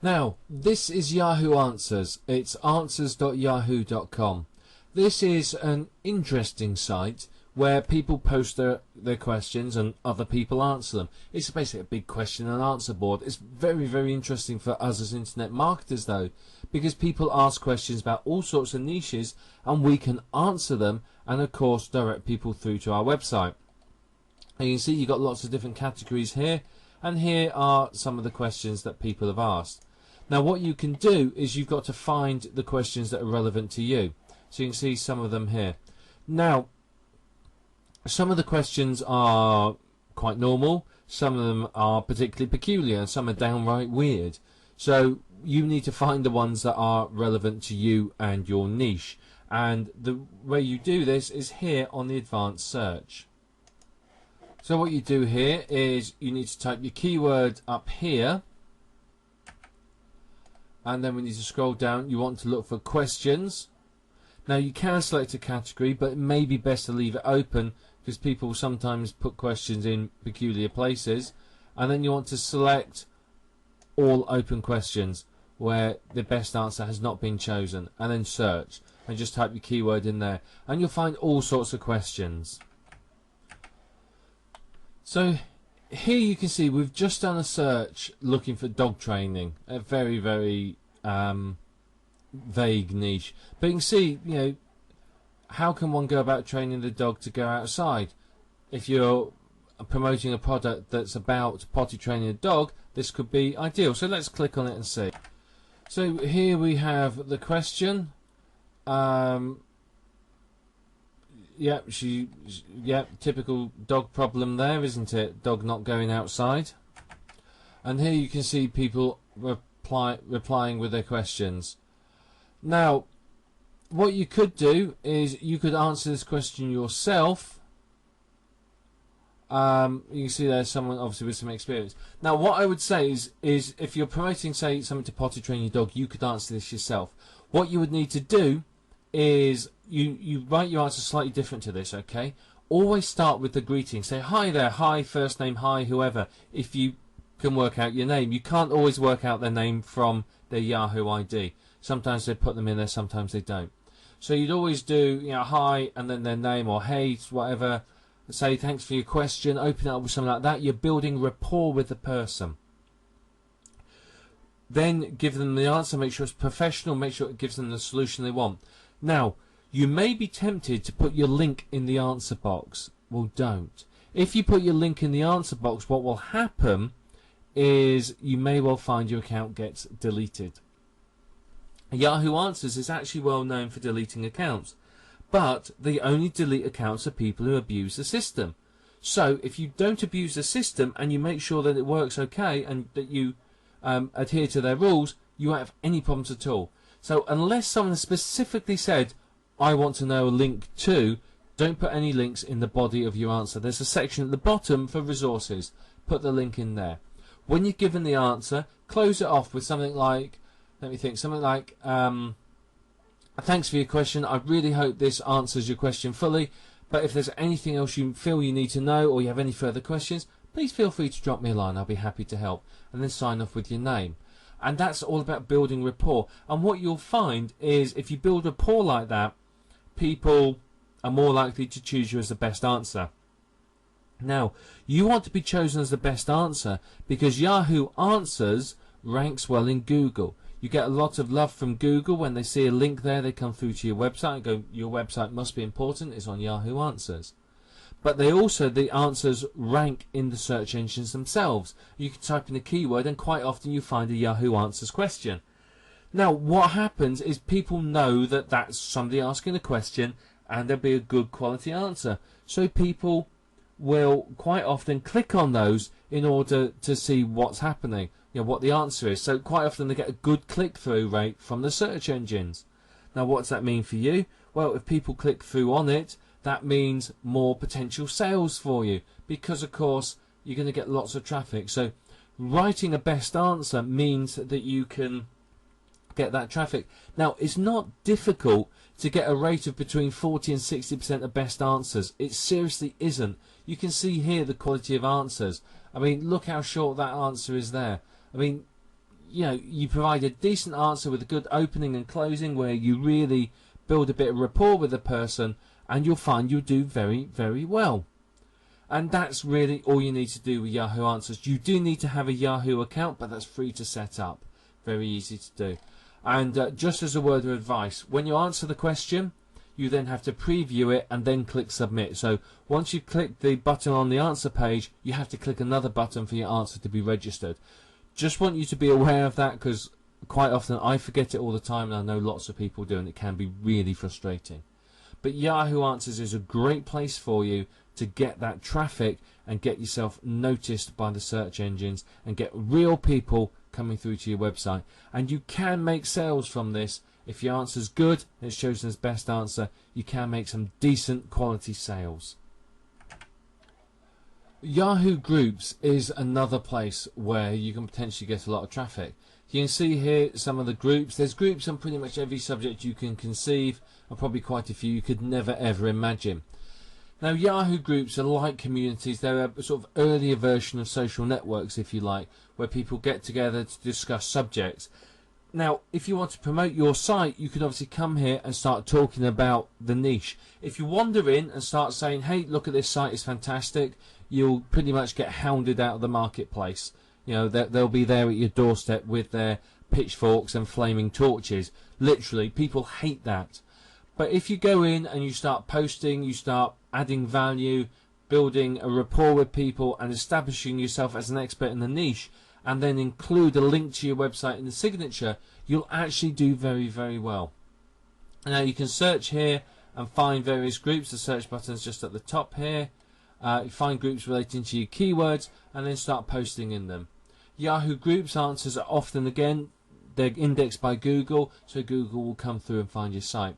Now, this is Yahoo Answers. It's answers.yahoo.com. This is an interesting site where people post their questions and other people answer them. It's basically a big question and answer board. It's very, very interesting for us as internet marketers though, because people ask questions about all sorts of niches and we can answer them and of course direct people through to our website. And you can see you've got lots of different categories here, and here are some of the questions that people have asked. Now what you can do is you've got to find the questions that are relevant to you. So you can see some of them here. Now some of the questions are quite normal, some of them are particularly peculiar, and some are downright weird. So you need to find the ones that are relevant to you and your niche. And the way you do this is here on the advanced search. So what you do here is you need to type your keyword up here, and then we need to scroll down. You want to look for questions. Now you can select a category, but it may be best to leave it open because people sometimes put questions in peculiar places. And then you want to select all open questions where the best answer has not been chosen, and then search and just type your keyword in there and you'll find all sorts of questions. So here you can see we've just done a search looking for dog training, a very, very vague niche. But you can see, you know, how can one go about training the dog to go outside? If you're promoting a product that's about potty training a dog, this could be ideal. So let's click on it and see. So here we have the question. Typical dog problem there, isn't it? Dog not going outside. And here you can see people replying with their questions. Now, what you could do is you could answer this question yourself. You can see there's someone obviously with some experience. Now, what I would say is if you're promoting, say, something to potty train your dog, you could answer this yourself. What you would need to do is you write your answer slightly different to this, okay? Always start with the greeting. Say, hi there, hi, first name, hi, whoever, if you can work out your name. You can't always work out their name from their Yahoo ID. Sometimes they put them in there, sometimes they don't. So you'd always do, you know, hi, and then their name, or hey, whatever. Say, thanks for your question, open it up with something like that. You're building rapport with the person. Then give them the answer, make sure it's professional, make sure it gives them the solution they want. Now, you may be tempted to put your link in the answer box. Well, don't. If you put your link in the answer box, what will happen is you may well find your account gets deleted. Yahoo Answers is actually well known for deleting accounts, but they only delete accounts of people who abuse the system. So if you don't abuse the system and you make sure that it works okay and that you adhere to their rules, you won't have any problems at all. So unless someone specifically said, I want to know a link to, don't put any links in the body of your answer. There's a section at the bottom for resources. Put the link in there. When you're given the answer, close it off with something like, let me think, something like, thanks for your question. I really hope this answers your question fully. But if there's anything else you feel you need to know or you have any further questions, please feel free to drop me a line. I'll be happy to help. And then sign off with your name. And that's all about building rapport. And what you'll find is if you build rapport like that, people are more likely to choose you as the best answer. Now, you want to be chosen as the best answer because Yahoo Answers ranks well in Google. You get a lot of love from Google. When they see a link there, they come through to your website and go, your website must be important, it's on Yahoo Answers. But they also, the answers rank in the search engines themselves. You can type in a keyword and quite often you find a Yahoo Answers question. Now, what happens is people know that that's somebody asking a question and there'll be a good quality answer. So people will quite often click on those in order to see what's happening, you know, what the answer is. So quite often they get a good click-through rate from the search engines. Now, what does that mean for you? Well, if people click through on it, that means more potential sales for you because, of course, you're going to get lots of traffic. So writing a best answer means that you can get that traffic. Now, it's not difficult to get a rate of between 40 and 60% of best answers. It seriously isn't. You can see here the quality of answers. I mean, look how short that answer is there. I mean, you provide a decent answer with a good opening and closing where you really build a bit of rapport with the person, and you'll find you'll do very, very well. And that's really all you need to do with Yahoo Answers. You do need to have a Yahoo account, but that's free to set up. Very easy to do. And just as a word of advice, when you answer the question, you then have to preview it and then click submit. So once you've clicked the button on the answer page, you have to click another button for your answer to be registered. Just want you to be aware of that, because quite often I forget it all the time, and I know lots of people do, and it can be really frustrating. But Yahoo Answers is a great place for you to get that traffic and get yourself noticed by the search engines and get real people coming through to your website. And you can make sales from this. If your answer's good and it's chosen as best answer, you can make some decent quality sales. Yahoo Groups is another place where you can potentially get a lot of traffic. You can see here some of the groups. There's groups on pretty much every subject you can conceive, and probably quite a few you could never ever imagine. Now, Yahoo Groups are like communities. They're a sort of earlier version of social networks, if you like, where people get together to discuss subjects. Now, if you want to promote your site, you could obviously come here and start talking about the niche. If you wander in and start saying, hey, look at this site, it's fantastic, you'll pretty much get hounded out of the marketplace. They'll be there at your doorstep with their pitchforks and flaming torches. Literally, people hate that. But if you go in and you start posting, you start adding value, building a rapport with people and establishing yourself as an expert in the niche, and then include a link to your website in the signature, you'll actually do very, very well. Now you can search here and find various groups. The search button's just at the top here. You find groups relating to your keywords and then start posting in them. Yahoo Groups answers are often, again, they're indexed by Google, so Google will come through and find your site.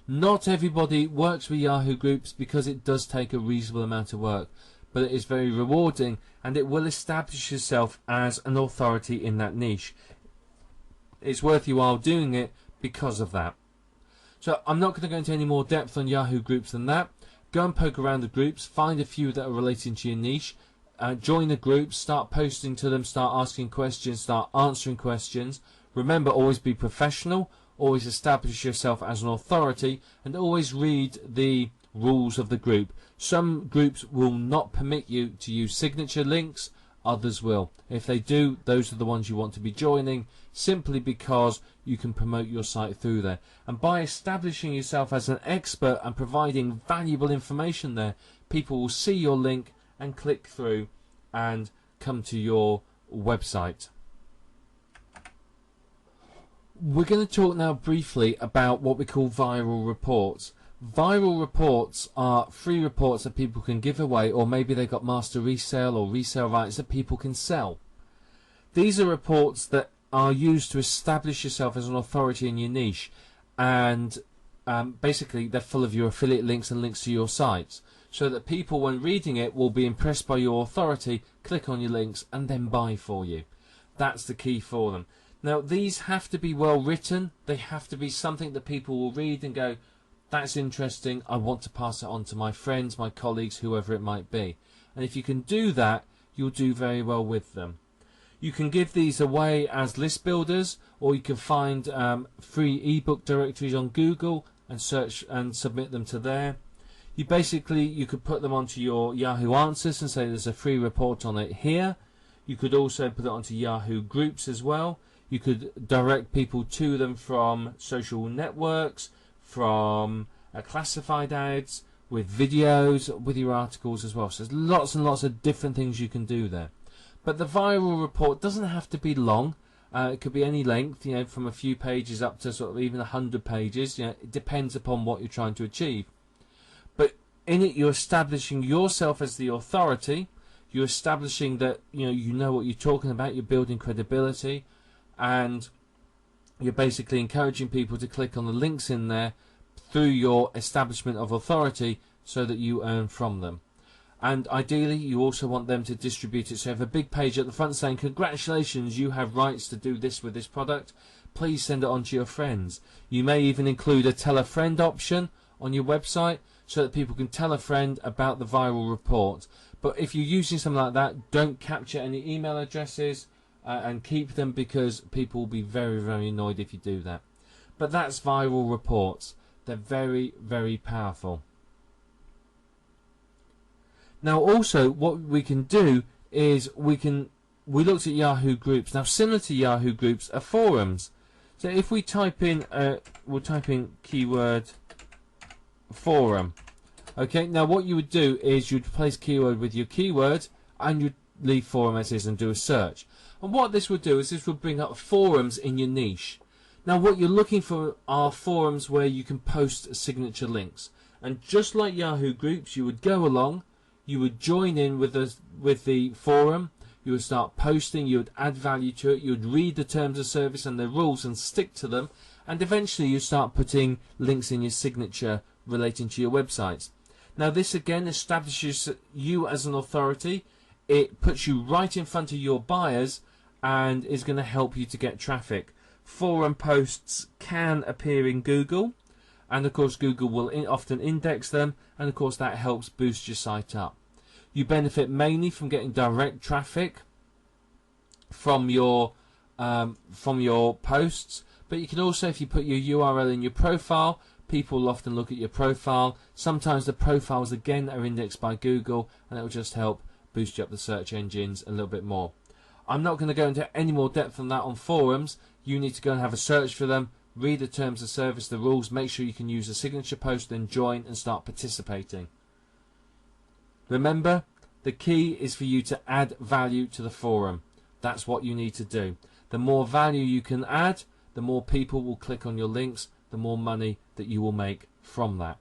Not everybody works with Yahoo Groups because it does take a reasonable amount of work, but it is very rewarding and it will establish yourself as an authority in that niche. It's worth your while doing it because of that. So I'm not going to go into any more depth on Yahoo Groups than that. Go and poke around the groups, find a few that are relating to your niche, join the groups, start posting to them, start asking questions, start answering questions. Remember, always be professional, always establish yourself as an authority, and always read the rules of the group. Some groups will not permit you to use signature links, others will. If they do, those are the ones you want to be joining, simply because you can promote your site through there. And by establishing yourself as an expert and providing valuable information there, people will see your link and click through and come to your website. We're going to talk now briefly about what we call viral reports. Viral reports are free reports that people can give away, or maybe they've got master resale or resale rights that people can sell. These are reports that are used to establish yourself as an authority in your niche, and basically they're full of your affiliate links and links to your sites, so that people, when reading it, will be impressed by your authority, click on your links and then buy for you. That's the key for them. Now, these have to be well written. They have to be something that people will read and go, that's interesting, I want to pass it on to my friends, my colleagues, whoever it might be. And if you can do that, you'll do very well with them. You can give these away as list builders, or you can find free ebook directories on Google and search and submit them to there. You could put them onto your Yahoo Answers and say there's a free report on it here. You could also put it onto Yahoo Groups as well. You could direct people to them from social networks, from classified ads, with videos, with your articles as well. So there's lots and lots of different things you can do there. But the viral report doesn't have to be long. It could be any length, from a few pages up to sort of even 100 pages. It depends upon what you're trying to achieve. But in it, you're establishing yourself as the authority. You're establishing that you know what you're talking about. You're building credibility, and you're basically encouraging people to click on the links in there through your establishment of authority so that you earn from them. And ideally, you also want them to distribute it. So you have a big page at the front saying, congratulations, you have rights to do this with this product. Please send it on to your friends. You may even include a tell a friend option on your website so that people can tell a friend about the viral report. But if you're using something like that, don't capture any email addresses. and keep them, because people will be very, very annoyed if you do that. But that's viral reports. They're very, very powerful. Now also what we can do is we looked at Yahoo Groups. Now similar to Yahoo Groups are forums. So if we type in, we'll type in keyword forum. Okay, now what you would do is you'd replace keyword with your keyword and you'd leave forum as is and do a search. And what this would do is this would bring up forums in your niche. Now what you're looking for are forums where you can post signature links. And just like Yahoo Groups, you would go along, you would join in with the forum, you would start posting, you would add value to it, you would read the terms of service and the rules and stick to them, and eventually you start putting links in your signature relating to your websites. Now this again establishes you as an authority. It puts you right in front of your buyers and is going to help you to get traffic. Forum posts can appear in Google, and of course Google will often index them, and of course that helps boost your site up. You benefit mainly from getting direct traffic from your posts, but you can also, if you put your URL in your profile, people will often look at your profile. Sometimes the profiles again are indexed by Google, and it will just help boost you up the search engines a little bit more. I'm not going to go into any more depth on that on forums. You need to go and have a search for them, read the terms of service, the rules, make sure you can use a signature post, then join and start participating. Remember, the key is for you to add value to the forum. That's what you need to do. The more value you can add, the more people will click on your links, the more money that you will make from that.